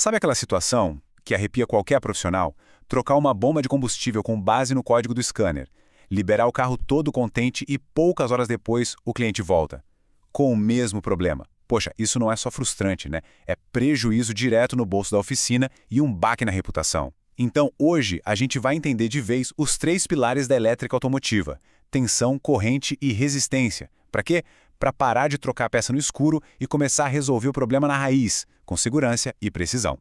Sabe aquela situação que arrepia qualquer profissional? Trocar uma bomba de combustível com base no código do scanner, liberar o carro todo contente e poucas horas depois o cliente volta com o mesmo problema. Poxa, isso não é só frustrante, né? É prejuízo direto no bolso da oficina e um baque na reputação. Então, hoje, a gente vai entender de vez os 3 pilares da elétrica automotiva: tensão, corrente e resistência. Para quê? Para parar de trocar a peça no escuro e começar a resolver o problema na raiz, com segurança e precisão.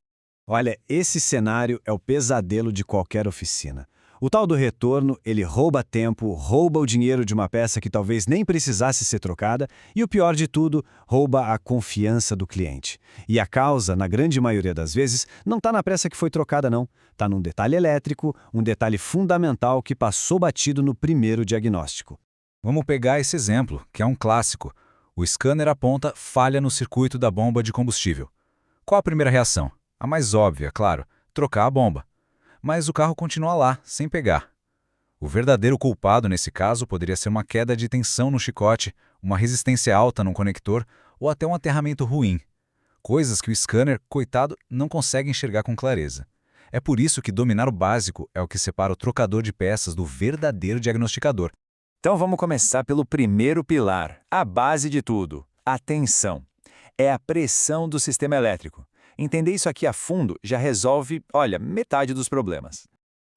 Olha, esse cenário é o pesadelo de qualquer oficina. O tal do retorno, ele rouba tempo, rouba o dinheiro de uma peça que talvez nem precisasse ser trocada e, o pior de tudo, rouba a confiança do cliente. E a causa, na grande maioria das vezes, não está na peça que foi trocada, não. Está num detalhe elétrico, um detalhe fundamental que passou batido no primeiro diagnóstico. Vamos pegar esse exemplo, que é um clássico. O scanner aponta falha no circuito da bomba de combustível. Qual a primeira reação? A mais óbvia, claro, trocar a bomba. Mas o carro continua lá, sem pegar. O verdadeiro culpado nesse caso poderia ser uma queda de tensão no chicote, uma resistência alta num conector ou até um aterramento ruim. Coisas que o scanner, coitado, não consegue enxergar com clareza. É por isso que dominar o básico é o que separa o trocador de peças do verdadeiro diagnosticador. Então vamos começar pelo primeiro pilar, a base de tudo, a tensão. É a pressão do sistema elétrico. Entender isso aqui a fundo já resolve, olha, metade dos problemas.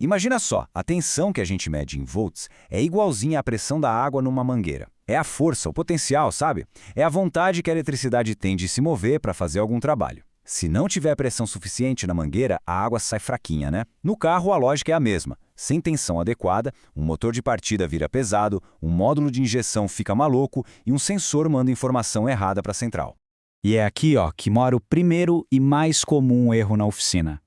Imagina só, a tensão que a gente mede em volts é igualzinha à pressão da água numa mangueira. É a força, o potencial, sabe? É a vontade que a eletricidade tem de se mover para fazer algum trabalho. Se não tiver pressão suficiente na mangueira, a água sai fraquinha, né? No carro, a lógica é a mesma. Sem tensão adequada, um motor de partida vira pesado, um módulo de injeção fica maluco e um sensor manda informação errada para a central. E é aqui, que mora o primeiro e mais comum erro na oficina.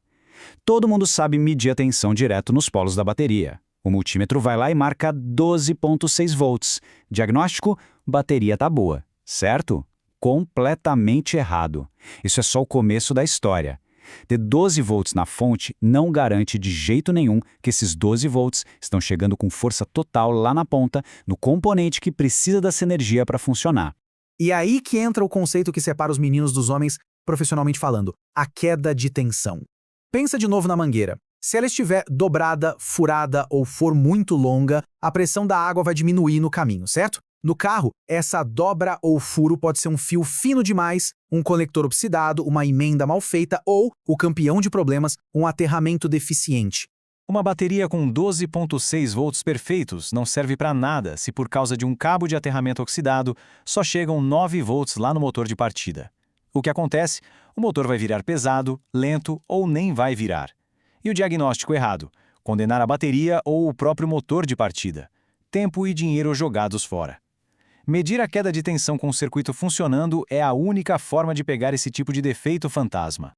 Todo mundo sabe medir a tensão direto nos polos da bateria. O multímetro vai lá e marca 12,6 volts. Diagnóstico: bateria tá boa, certo? Completamente errado. Isso é só o começo da história. Ter 12 volts na fonte não garante de jeito nenhum que esses 12 volts estão chegando com força total lá na ponta, no componente que precisa dessa energia para funcionar. E aí que entra o conceito que separa os meninos dos homens, profissionalmente falando, a queda de tensão. Pensa de novo na mangueira. Se ela estiver dobrada, furada ou for muito longa, a pressão da água vai diminuir no caminho, certo? No carro, essa dobra ou furo pode ser um fio fino demais, um conector oxidado, uma emenda mal feita ou, o campeão de problemas, um aterramento deficiente. Uma bateria com 12,6 volts perfeitos não serve para nada se por causa de um cabo de aterramento oxidado só chegam 9 volts lá no motor de partida. O que acontece? O motor vai virar pesado, lento ou nem vai virar. E o diagnóstico errado? Condenar a bateria ou o próprio motor de partida. Tempo e dinheiro jogados fora. Medir a queda de tensão com o circuito funcionando é a única forma de pegar esse tipo de defeito fantasma.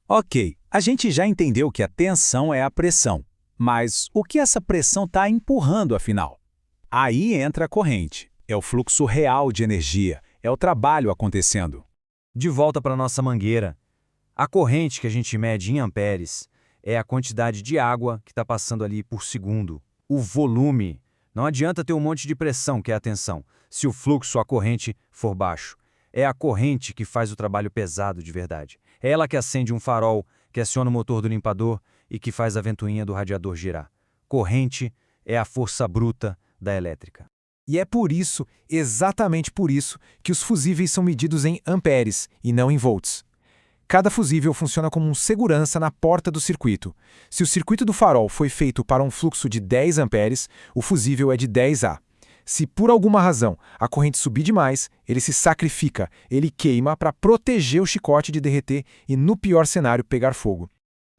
Ok, a gente já entendeu que a tensão é a pressão. Mas o que essa pressão está empurrando, afinal? Aí entra a corrente. É o fluxo real de energia, é o trabalho acontecendo. De volta para nossa mangueira. A corrente que a gente mede em amperes é a quantidade de água que está passando ali por segundo. O volume. Não adianta ter um monte de pressão, que é a tensão, se o fluxo, a corrente, for baixo. É a corrente que faz o trabalho pesado de verdade. É ela que acende um farol, que aciona o motor do limpador e que faz a ventoinha do radiador girar. Corrente é a força bruta da elétrica. E é por isso, exatamente por isso, que os fusíveis são medidos em amperes e não em volts. Cada fusível funciona como um segurança na porta do circuito. Se o circuito do farol foi feito para um fluxo de 10 amperes, o fusível é de 10A. Se por alguma razão a corrente subir demais, ele se sacrifica, ele queima para proteger o chicote de derreter e, no pior cenário, pegar fogo.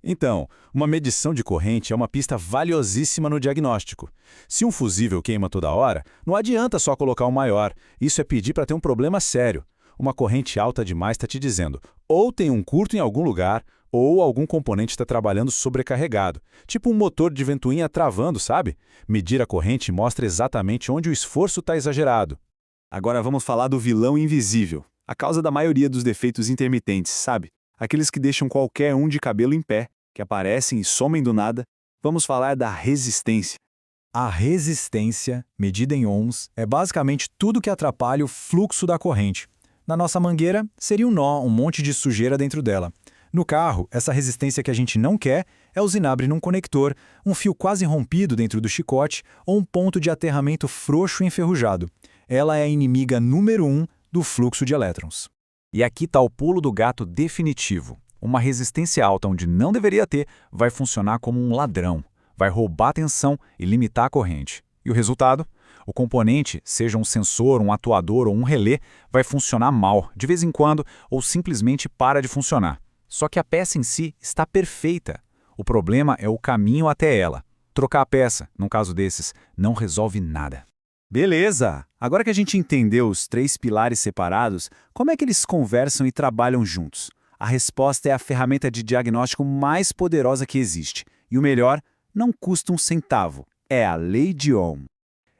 Então, uma medição de corrente é uma pista valiosíssima no diagnóstico. Se um fusível queima toda hora, não adianta só colocar um maior. Isso é pedir para ter um problema sério. Uma corrente alta demais está te dizendo, ou tem um curto em algum lugar, ou algum componente está trabalhando sobrecarregado. Tipo um motor de ventoinha travando, sabe? Medir a corrente mostra exatamente onde o esforço está exagerado. Agora vamos falar do vilão invisível, a causa da maioria dos defeitos intermitentes, sabe? Aqueles que deixam qualquer um de cabelo em pé, que aparecem e somem do nada. Vamos falar da resistência. A resistência, medida em ohms, é basicamente tudo que atrapalha o fluxo da corrente. Na nossa mangueira, seria um nó, um monte de sujeira dentro dela. No carro, essa resistência que a gente não quer é o zinabre num conector, um fio quase rompido dentro do chicote ou um ponto de aterramento frouxo e enferrujado. Ela é a inimiga número 1 do fluxo de elétrons. E aqui está o pulo do gato definitivo. Uma resistência alta onde não deveria ter vai funcionar como um ladrão. Vai roubar a tensão e limitar a corrente. E o resultado? O componente, seja um sensor, um atuador ou um relé, vai funcionar mal, de vez em quando, ou simplesmente para de funcionar. Só que a peça em si está perfeita. O problema é o caminho até ela. Trocar a peça, num caso desses, não resolve nada. Beleza! Agora que a gente entendeu os 3 pilares separados, como é que eles conversam e trabalham juntos? A resposta é a ferramenta de diagnóstico mais poderosa que existe. E o melhor, não custa um centavo. É a Lei de Ohm.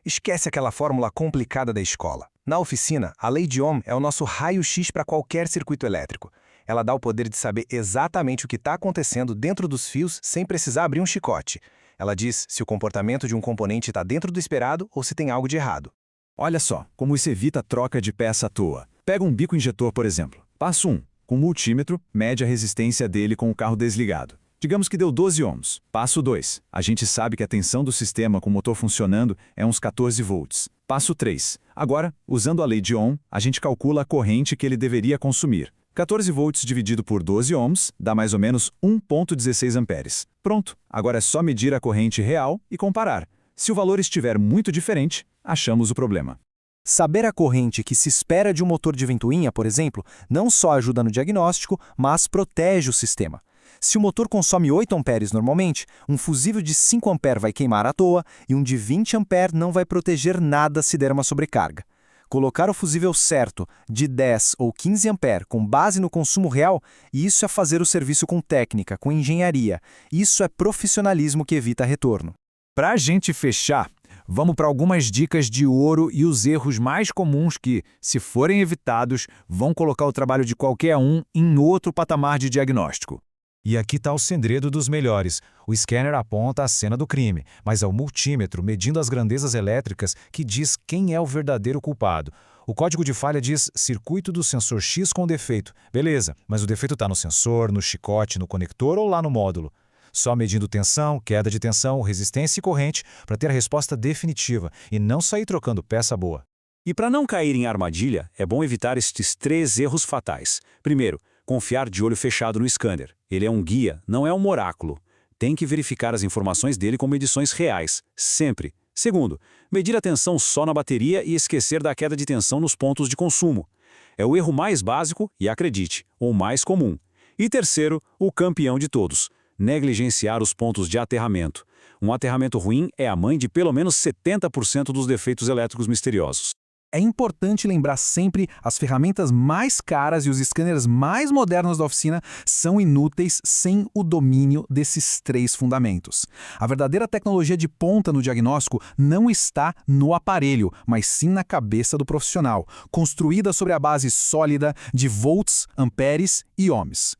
Esquece aquela fórmula complicada da escola. Na oficina, a lei de Ohm é o nosso raio-x para qualquer circuito elétrico. Ela dá o poder de saber exatamente o que está acontecendo dentro dos fios sem precisar abrir um chicote. Ela diz se o comportamento de um componente está dentro do esperado ou se tem algo de errado. Olha só, como isso evita a troca de peça à toa. Pega um bico injetor, por exemplo. Passo 1. Com multímetro, mede a resistência dele com o carro desligado. Digamos que deu 12 ohms. Passo 2. A gente sabe que a tensão do sistema com o motor funcionando é uns 14 volts. Passo 3. Agora, usando a lei de Ohm, a gente calcula a corrente que ele deveria consumir. 14 volts dividido por 12 ohms dá mais ou menos 1,16 amperes. Pronto, agora é só medir a corrente real e comparar. Se o valor estiver muito diferente, achamos o problema. Saber a corrente que se espera de um motor de ventoinha, por exemplo, não só ajuda no diagnóstico, mas protege o sistema. Se o motor consome 8 amperes normalmente, um fusível de 5 amperes vai queimar à toa e um de 20 amperes não vai proteger nada se der uma sobrecarga. Colocar o fusível certo, de 10 ou 15 amperes, com base no consumo real, isso é fazer o serviço com técnica, com engenharia. Isso é profissionalismo que evita retorno. Para a gente fechar, vamos para algumas dicas de ouro e os erros mais comuns que, se forem evitados, vão colocar o trabalho de qualquer um em outro patamar de diagnóstico. E aqui está o segredo dos melhores. O scanner aponta a cena do crime, mas é o multímetro, medindo as grandezas elétricas, que diz quem é o verdadeiro culpado. O código de falha diz circuito do sensor X com defeito. Beleza, mas o defeito está no sensor, no chicote, no conector ou lá no módulo. Só medindo tensão, queda de tensão, resistência e corrente para ter a resposta definitiva e não sair trocando peça boa. E para não cair em armadilha, é bom evitar estes 3 erros fatais. Primeiro, confiar de olho fechado no scanner. Ele é um guia, não é um oráculo. Tem que verificar as informações dele com medições reais, sempre. Segundo, medir a tensão só na bateria e esquecer da queda de tensão nos pontos de consumo. É o erro mais básico e, acredite, o mais comum. E terceiro, o campeão de todos, negligenciar os pontos de aterramento. Um aterramento ruim é a mãe de pelo menos 70% dos defeitos elétricos misteriosos. É importante lembrar sempre as ferramentas mais caras e os scanners mais modernos da oficina são inúteis sem o domínio desses 3 fundamentos. A verdadeira tecnologia de ponta no diagnóstico não está no aparelho, mas sim na cabeça do profissional, construída sobre a base sólida de volts, amperes e ohms.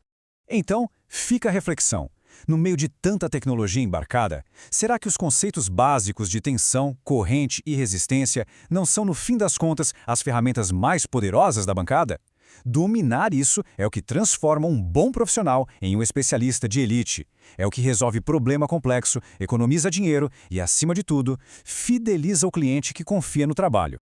Então, fica a reflexão. No meio de tanta tecnologia embarcada, será que os conceitos básicos de tensão, corrente e resistência não são, no fim das contas, as ferramentas mais poderosas da bancada? Dominar isso é o que transforma um bom profissional em um especialista de elite. É o que resolve problema complexo, economiza dinheiro e, acima de tudo, fideliza o cliente que confia no trabalho.